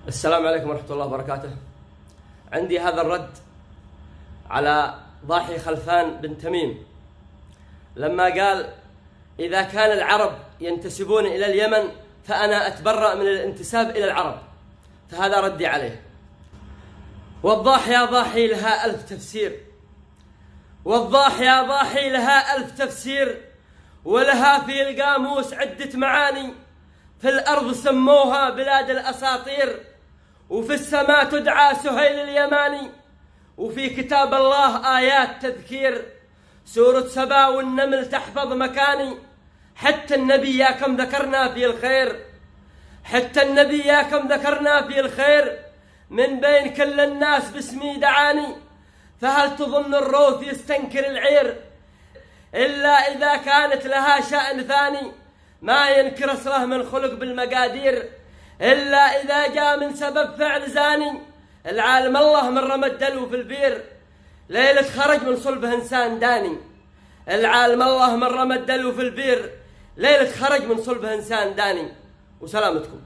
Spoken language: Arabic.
السلام عليكم ورحمة الله وبركاته. عندي هذا الرد على ضاحي خلفان بن تميم لما قال: إذا كان العرب ينتسبون إلى اليمن فأنا أتبرأ من الانتساب إلى العرب. فهذا ردي عليه. والضاح يا ضاحي لها ألف تفسير، والضاح يا ضاحي لها ألف تفسير، ولها في القاموس عدة معاني. في الأرض سموها بلاد الأساطير، وفي السماء تدعى سهيل اليماني، وفي كتاب الله آيات تذكير. سورة سبا والنمل تحفظ مكاني، حتى النبي يا كم ذكرنا في الخير، حتى النبي يا كم ذكرنا في الخير، من بين كل الناس باسمي دعاني. فهل تظن الروث يستنكر العير إلا إذا كانت لها شأن ثاني؟ ما ينكر أصله من خلق بالمقادير إلا إذا جاء من سبب فعل زاني. العالم الله من رمى الدلو في البير ليلة خرج من صلبه إنسان داني. العالم الله من رمى الدلو في البير ليلة خرج من صلبه إنسان داني. وسلامتكم.